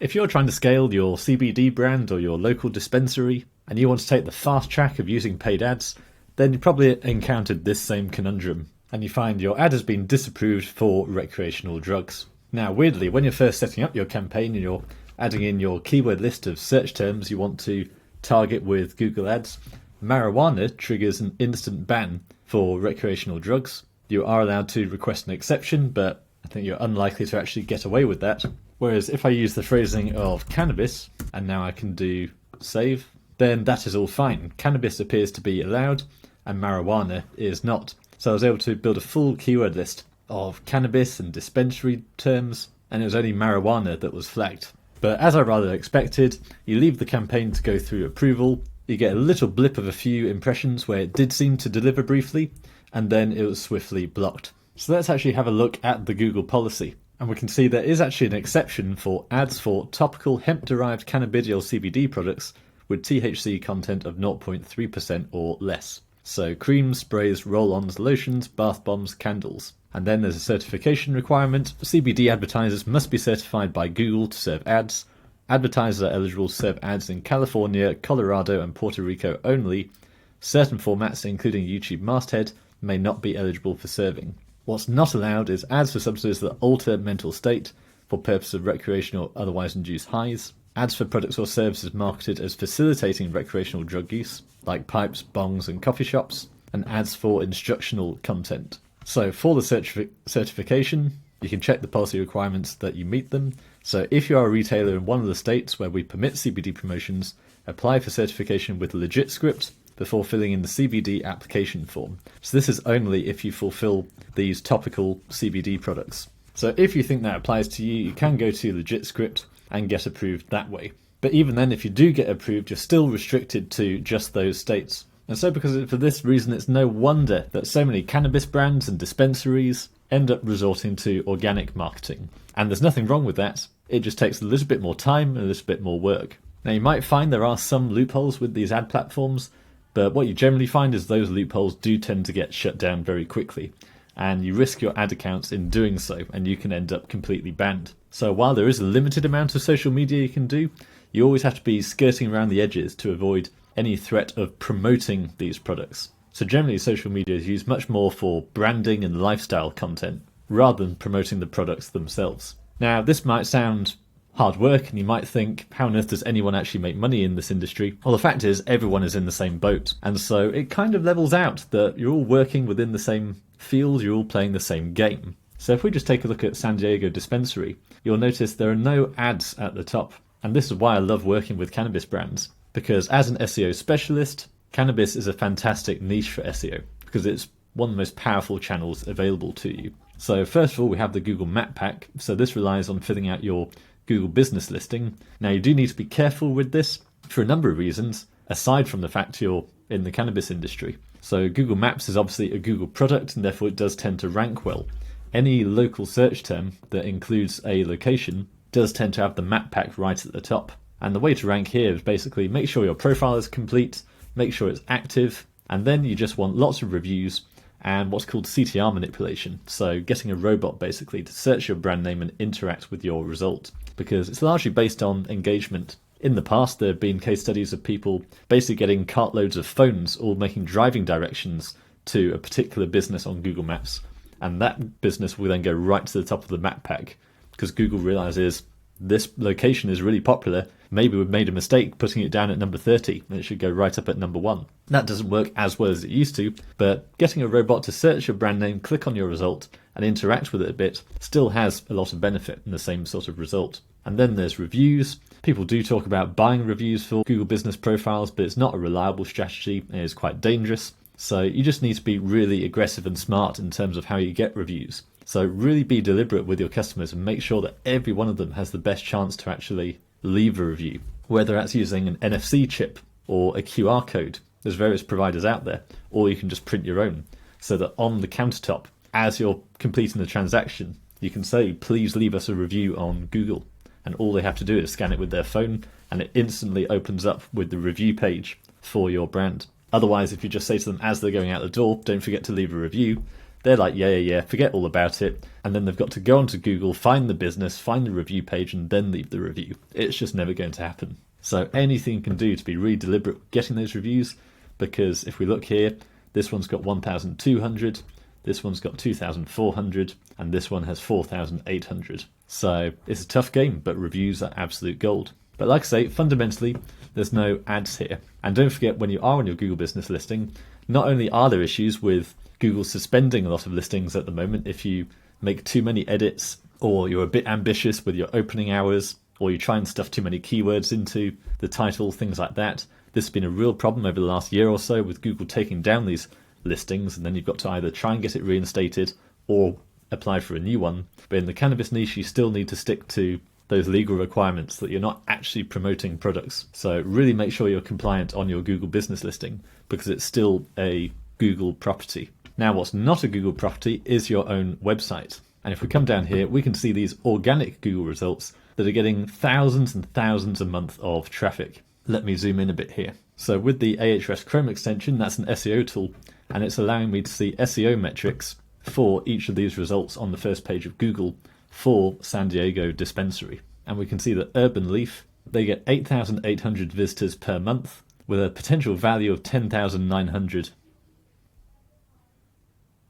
If you're trying to scale your CBD brand or your local dispensary and you want to take the fast track of using paid ads, then you probably encountered this same conundrum and you find your ad has been disapproved for recreational drugs. Now, weirdly, when you're first setting up your campaign and you're adding in your keyword list of search terms you want to target with Google Ads, marijuana triggers an instant ban for recreational drugs. You are allowed to request an exception, but I think you're unlikely to actually get away with that. Whereas if I use the phrasing of cannabis, and now I can do save, then that is all fine. Cannabis appears to be allowed, and marijuana is not. So I was able to build a full keyword list of cannabis and dispensary terms, and it was only marijuana that was flagged. But as I rather expected, you leave the campaign to go through approval, you get a little blip of a few impressions where it did seem to deliver briefly, and then it was swiftly blocked. So let's actually have a look at the Google policy. And we can see there is actually an exception for ads for topical hemp-derived cannabidiol CBD products with THC content of 0.3% or less. So creams, sprays, roll-ons, lotions, bath bombs, candles. And then there's a certification requirement. CBD advertisers must be certified by Google to serve ads. Advertisers are eligible to serve ads in California, Colorado, and Puerto Rico only. Certain formats, including YouTube masthead, may not be eligible for serving. What's not allowed is ads for substances that alter mental state for purpose of recreational or otherwise induced highs. Ads for products or services marketed as facilitating recreational drug use, like pipes, bongs, and coffee shops. And ads for instructional content. So for the certification, you can check the policy requirements that you meet them. So if you are a retailer in one of the states where we permit CBD promotions, apply for certification with legit script before filling in the CBD application form. So this is only if you fulfill these topical CBD products. So if you think that applies to you, you can go to legit script and get approved that way. But even then, if you do get approved, you're still restricted to just those states. And so for this reason, it's no wonder that so many cannabis brands and dispensaries end up resorting to organic marketing. And there's nothing wrong with that. It just takes a little bit more time and a little bit more work. Now, you might find there are some loopholes with these ad platforms, but what you generally find is those loopholes do tend to get shut down very quickly. And you risk your ad accounts in doing so, and you can end up completely banned. So while there is a limited amount of social media you can do, you always have to be skirting around the edges to avoid any threat of promoting these products. So generally social media is used much more for branding and lifestyle content rather than promoting the products themselves. Now, this might sound hard work and you might think, how on earth does anyone actually make money in this industry? Well, the fact is everyone is in the same boat, and so it kind of levels out that you're all working within the same field, you're all playing the same game. So if we just take a look at San Diego Dispensary, you'll notice there are no ads at the top. And this is why I love working with cannabis brands, because as an SEO specialist, cannabis is a fantastic niche for SEO because it's one of the most powerful channels available to you. So first of all, we have the Google Map Pack. So this relies on filling out your Google business listing. Now, you do need to be careful with this for a number of reasons, aside from the fact you're in the cannabis industry. So Google Maps is obviously a Google product, and therefore it does tend to rank well. Any local search term that includes a location does tend to have the map pack right at the top. And the way to rank here is basically make sure your profile is complete, make sure it's active, and then you just want lots of reviews and what's called CTR manipulation. So getting a robot basically to search your brand name and interact with your result, because it's largely based on engagement. In the past, there have been case studies of people basically getting cartloads of phones all making driving directions to a particular business on Google Maps. And that business will then go right to the top of the map pack because Google realizes this location is really popular. Maybe we've made a mistake putting it down at number 30 and it should go right up at number 1. That doesn't work as well as it used to, but getting a robot to search your brand name, click on your result and interact with it a bit still has a lot of benefit in the same sort of result. And then there's reviews. People do talk about buying reviews for Google business profiles, but it's not a reliable strategy and it's quite dangerous. So you just need to be really aggressive and smart in terms of how you get reviews. So really be deliberate with your customers and make sure that every one of them has the best chance to actually leave a review, whether that's using an NFC chip or a QR code. There's various providers out there, or you can just print your own so that on the countertop, as you're completing the transaction, you can say, please leave us a review on Google. And all they have to do is scan it with their phone and it instantly opens up with the review page for your brand. Otherwise, if you just say to them as they're going out the door, don't forget to leave a review, they're like, yeah, forget all about it. And then they've got to go onto Google, find the business, find the review page, and then leave the review. It's just never going to happen. So anything you can do to be really deliberate with getting those reviews, because if we look here, this one's got 1,200, this one's got 2,400, and this one has 4,800. So it's a tough game, but reviews are absolute gold. But like I say, fundamentally, there's no ads here. And don't forget, when you are on your Google business listing, not only are there issues with Google suspending a lot of listings at the moment if you make too many edits, or you're a bit ambitious with your opening hours, or you try and stuff too many keywords into the title, things like that. This has been a real problem over the last year or so with Google taking down these listings, and then you've got to either try and get it reinstated or apply for a new one. But in the cannabis niche, you still need to stick to those legal requirements that you're not actually promoting products. So really make sure you're compliant on your Google business listing, because it's still a Google property. Now, what's not a Google property is your own website. And if we come down here, we can see these organic Google results that are getting thousands and thousands a month of traffic. Let me zoom in a bit here. So with the Ahrefs Chrome extension, that's an SEO tool, and it's allowing me to see SEO metrics for each of these results on the first page of Google for San Diego dispensary. And we can see that Urban Leaf, they get 8,800 visitors per month with a potential value of 10,900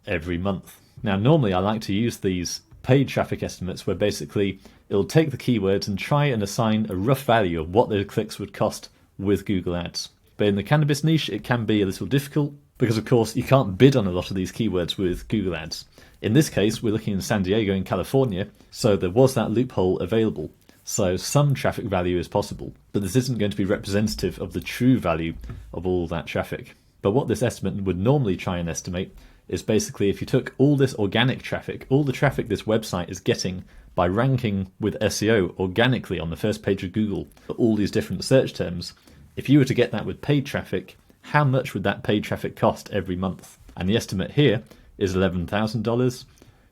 every month. Now, normally I like to use these paid traffic estimates where basically it'll take the keywords and try and assign a rough value of what those clicks would cost with Google Ads. But in the cannabis niche, it can be a little difficult because, of course, you can't bid on a lot of these keywords with Google Ads. In this case, we're looking in San Diego in California, so there was that loophole available. So some traffic value is possible, but this isn't going to be representative of the true value of all that traffic. But what this estimate would normally try and estimate is basically if you took all this organic traffic, all the traffic this website is getting by ranking with SEO organically on the first page of Google for all these different search terms, if you were to get that with paid traffic, how much would that paid traffic cost every month? And the estimate here is $11,000.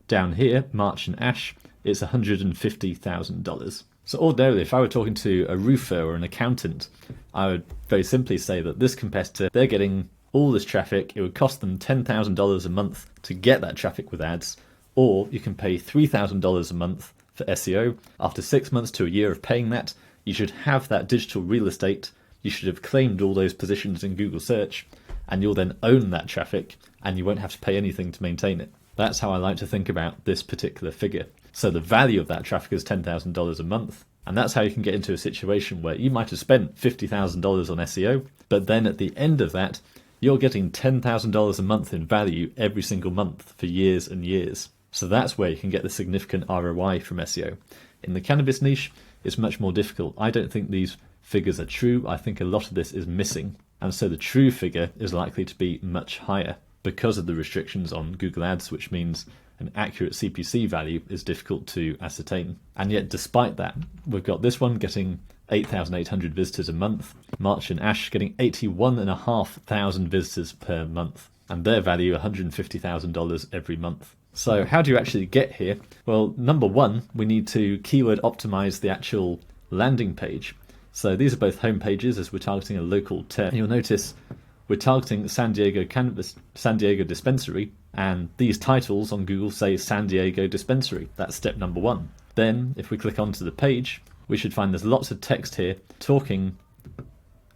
Down here, March and Ash, it's $150,000. So ordinarily, if I were talking to a roofer or an accountant, I would very simply say that this competitor, they're getting all this traffic, it would cost them $10,000 a month to get that traffic with ads, or you can pay $3,000 a month for SEO. After 6 months to a year of paying that, you should have that digital real estate, you should have claimed all those positions in Google search, and you'll then own that traffic, and you won't have to pay anything to maintain it. That's how I like to think about this particular figure. So the value of that traffic is $10,000 a month, and that's how you can get into a situation where you might have spent $50,000 on SEO, but then at the end of that, you're getting $10,000 a month in value every single month for years and years. So that's where you can get the significant ROI from SEO. In the cannabis niche, it's much more difficult. I don't think these figures are true. I think a lot of this is missing. And so the true figure is likely to be much higher because of the restrictions on Google Ads, which means an accurate CPC value is difficult to ascertain. And yet, despite that, we've got this one getting 8,800 visitors a month, March and Ash getting 81,500 visitors per month, and their value $150,000 every month. So how do you actually get here? Well, number one, we need to keyword optimize the actual landing page. So these are both home pages as we're targeting a local term. And you'll notice we're targeting San Diego Cannabis, San Diego Dispensary, and these titles on Google say San Diego Dispensary. That's step number one. Then, if we click onto the page, we should find there's lots of text here talking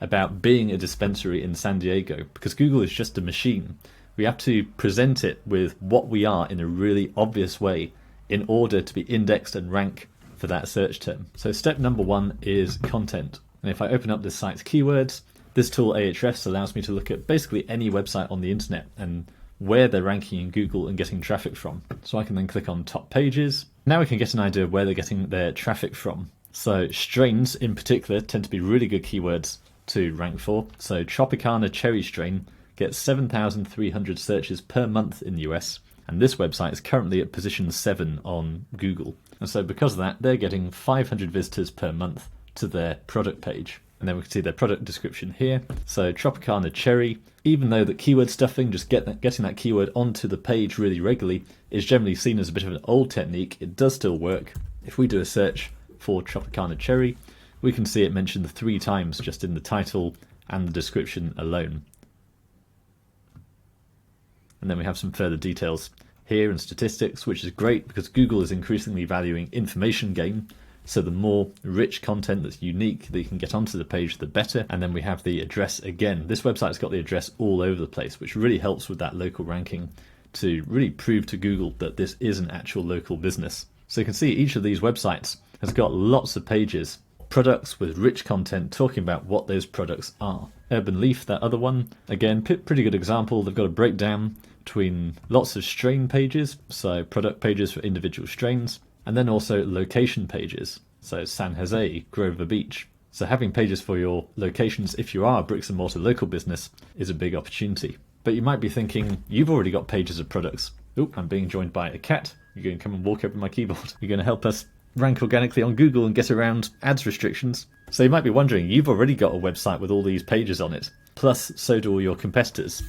about being a dispensary in San Diego, because Google is just a machine. We have to present it with what we are in a really obvious way in order to be indexed and rank for that search term. So step number one is content. And if I open up this site's keywords, this tool Ahrefs allows me to look at basically any website on the internet and where they're ranking in Google and getting traffic from. So I can then click on top pages. Now we can get an idea of where they're getting their traffic from. So strains in particular tend to be really good keywords to rank for. So Tropicana cherry strain gets 7,300 searches per month in the US, and this website is currently at position 7 on Google. And so because of that, they're getting 500 visitors per month to their product page. And then we can see their product description here. So Tropicana cherry, even though the keyword stuffing, just getting that keyword onto the page really regularly, is generally seen as a bit of an old technique, it does still work. If we do a search for Tropicana cherry, we can see it mentioned 3 times just in the title and the description alone. And then we have some further details here and statistics, which is great because Google is increasingly valuing information gain. So the more rich content that's unique that you can get onto the page, the better. And then we have the address again. This website's got the address all over the place, which really helps with that local ranking to really prove to Google that this is an actual local business. So you can see each of these websites has got lots of pages, products with rich content talking about what those products are. Urban Leaf, that other one, again, pretty good example. They've got a breakdown between lots of strain pages, so product pages for individual strains, and then also location pages, so San Jose, Grover Beach. So having pages for your locations, if you are a bricks and mortar local business, is a big opportunity. But you might be thinking, you've already got pages of products. Oh, I'm being joined by a cat. You're going to come and walk over my keyboard. You're going to help us rank organically on Google and get around ads restrictions. So you might be wondering, you've already got a website with all these pages on it, plus so do all your competitors.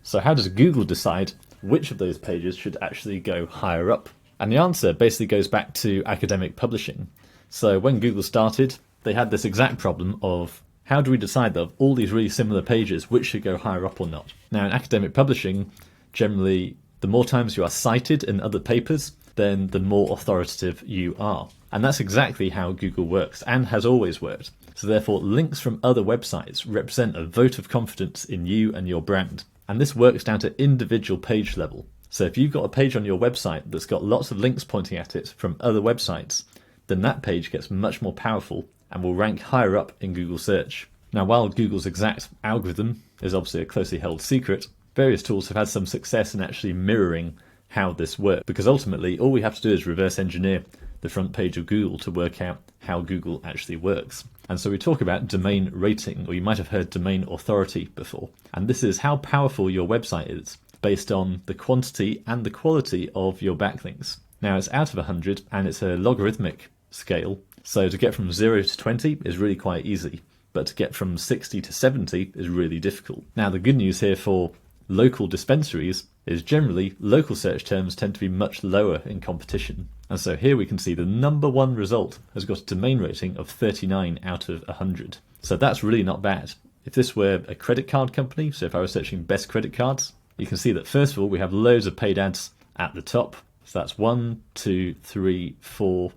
So how does Google decide which of those pages should actually go higher up? And the answer basically goes back to academic publishing. So when Google started, they had this exact problem of how do we decide that of all these really similar pages, which should go higher up or not? Now in academic publishing, generally the more times you are cited in other papers, then the more authoritative you are. And that's exactly how Google works and has always worked. So therefore, links from other websites represent a vote of confidence in you and your brand. And this works down to individual page level. So if you've got a page on your website that's got lots of links pointing at it from other websites, then that page gets much more powerful and will rank higher up in Google search. Now, while Google's exact algorithm is obviously a closely held secret, various tools have had some success in actually mirroring how this works, because ultimately all we have to do is reverse engineer the front page of Google to work out how Google actually works. And so we talk about domain rating, or you might have heard domain authority before. And this is how powerful your website is based on the quantity and the quality of your backlinks. Now it's out of 100 and it's a logarithmic scale. So to get from 0 to 20 is really quite easy, but to get from 60 to 70 is really difficult. Now the good news here for local dispensaries is generally local search terms tend to be much lower in competition. And so here we can see the number one result has got a domain rating of 39 out of 100. So that's really not bad. If this were a credit card company, so if I was searching best credit cards, you can see that first of all we have loads of paid ads at the top. So that's 1, 2, 3, 4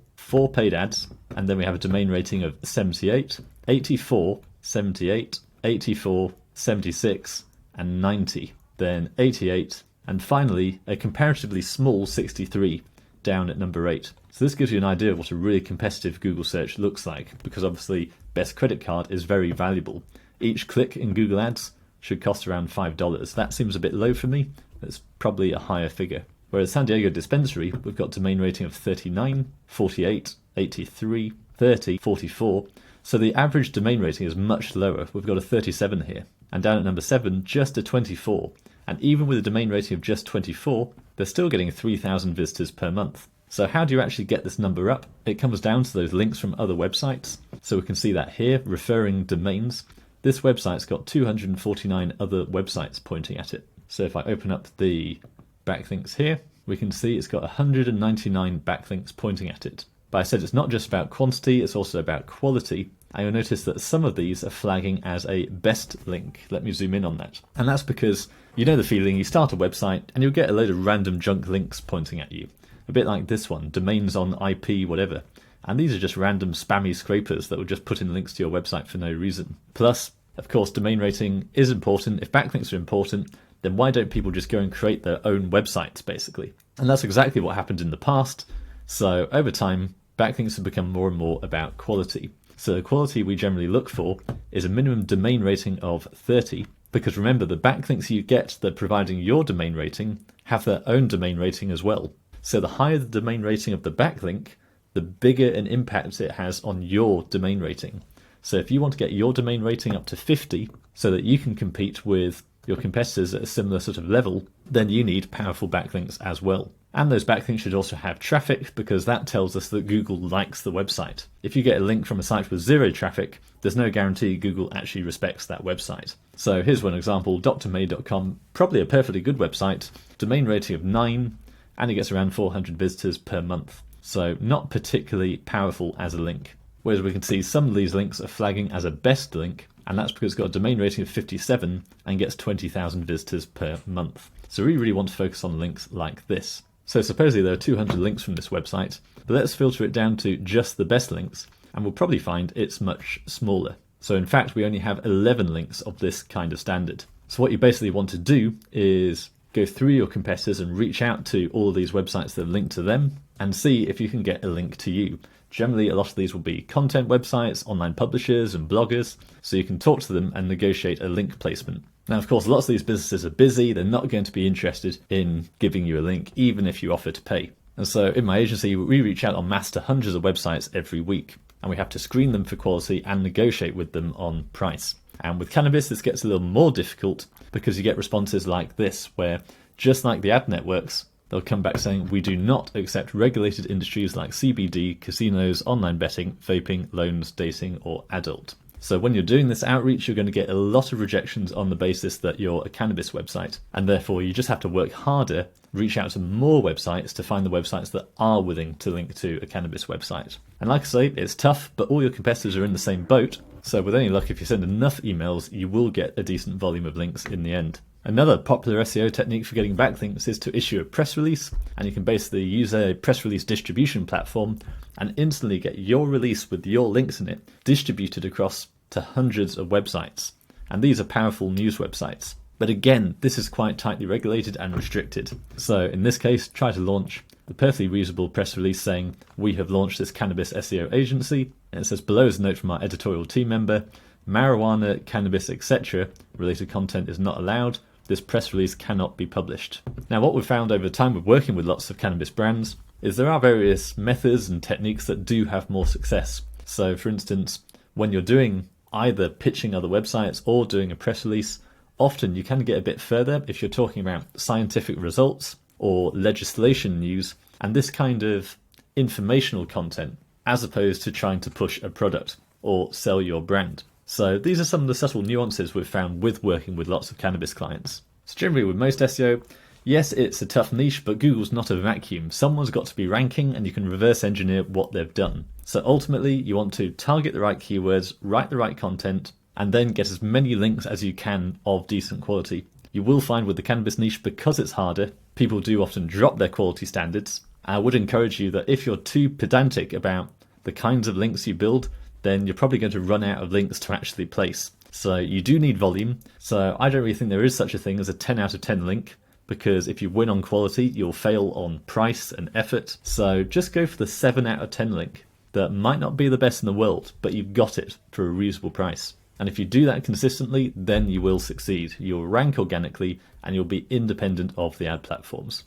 paid ads. And then we have a domain rating of 78, 84, 78, 84, 76, and 90. Then 88, and finally a comparatively small 63 down at number 8. So this gives you an idea of what a really competitive Google search looks like, because obviously best credit card is very valuable. Each click in Google Ads should cost around $5. That seems a bit low for me. That's probably a higher figure. Whereas San Diego Dispensary, we've got domain rating of 39, 48, 83, 30, 44. So the average domain rating is much lower. We've got a 37 here. And down at number 7, just a 24. And even with a domain rating of just 24, they're still getting 3,000 visitors per month. So how do you actually get this number up? It comes down to those links from other websites. So we can see that here, referring domains. This website's got 249 other websites pointing at it. So if I open up the backlinks here, we can see it's got 199 backlinks pointing at it. But I said it's not just about quantity, it's also about quality. And you'll notice that some of these are flagging as a best link. Let me zoom in on that. And that's because you know the feeling, you start a website and you'll get a load of random junk links pointing at you. A bit like this one, domains on IP, whatever. And these are just random spammy scrapers that will just put in links to your website for no reason. Plus, of course, domain rating is important. If backlinks are important, then why don't people just go and create their own websites, basically? And that's exactly what happened in the past. So over time, backlinks have become more and more about quality. So the quality we generally look for is a minimum domain rating of 30, because remember, the backlinks you get that are providing your domain rating have their own domain rating as well. So the higher the domain rating of the backlink, the bigger an impact it has on your domain rating. So if you want to get your domain rating up to 50 so that you can compete with your competitors at a similar sort of level, then you need powerful backlinks as well. And those backlinks should also have traffic, because that tells us that Google likes the website. If you get a link from a site with 0 traffic, there's no guarantee Google actually respects that website. So here's one example, drmay.com, probably a perfectly good website, domain rating of 9, and it gets around 400 visitors per month. So not particularly powerful as a link. Whereas we can see some of these links are flagging as a best link, and that's because it's got a domain rating of 57 and gets 20,000 visitors per month. So we really want to focus on links like this. So supposedly there are 200 links from this website, but let's filter it down to just the best links, and we'll probably find it's much smaller. So in fact, we only have 11 links of this kind of standard. So what you basically want to do is go through your competitors and reach out to all of these websites that are linked to them and see if you can get a link to you. Generally, a lot of these will be content websites, online publishers and bloggers, so you can talk to them and negotiate a link placement. Now, of course, lots of these businesses are busy. They're not going to be interested in giving you a link, even if you offer to pay. And so in my agency, we reach out en masse to hundreds of websites every week, and we have to screen them for quality and negotiate with them on price. And with cannabis, this gets a little more difficult because you get responses like this, where just like the ad networks, they'll come back saying, we do not accept regulated industries like CBD, casinos, online betting, vaping, loans, dating, or adult. So when you're doing this outreach, you're going to get a lot of rejections on the basis that you're a cannabis website. And therefore, you just have to work harder, reach out to more websites to find the websites that are willing to link to a cannabis website. And like I say, it's tough, but all your competitors are in the same boat. So with any luck, if you send enough emails, you will get a decent volume of links in the end. Another popular SEO technique for getting backlinks is to issue a press release, and you can basically use a press release distribution platform and instantly get your release with your links in it distributed across to hundreds of websites. And these are powerful news websites. But again, this is quite tightly regulated and restricted. So in this case, try to launch a perfectly reasonable press release saying, we have launched this cannabis SEO agency. And it says below is a note from our editorial team member, marijuana, cannabis, etc. related content is not allowed. This press release cannot be published. Now, what we've found over time with working with lots of cannabis brands is there are various methods and techniques that do have more success. So for instance, when you're doing either pitching other websites or doing a press release, often you can get a bit further if you're talking about scientific results or legislation news and this kind of informational content, as opposed to trying to push a product or sell your brand. So these are some of the subtle nuances we've found with working with lots of cannabis clients. So generally with most SEO, yes, it's a tough niche, but Google's not a vacuum. Someone's got to be ranking and you can reverse engineer what they've done. So ultimately, you want to target the right keywords, write the right content, and then get as many links as you can of decent quality. You will find with the cannabis niche, because it's harder, people do often drop their quality standards. I would encourage you that if you're too pedantic about the kinds of links you build, then you're probably going to run out of links to actually place. So you do need volume. So I don't really think there is such a thing as a 10 out of 10 link, because if you win on quality, you'll fail on price and effort. So just go for the 7 out of 10 link that might not be the best in the world, but you've got it for a reasonable price. And if you do that consistently, then you will succeed. You'll rank organically and you'll be independent of the ad platforms.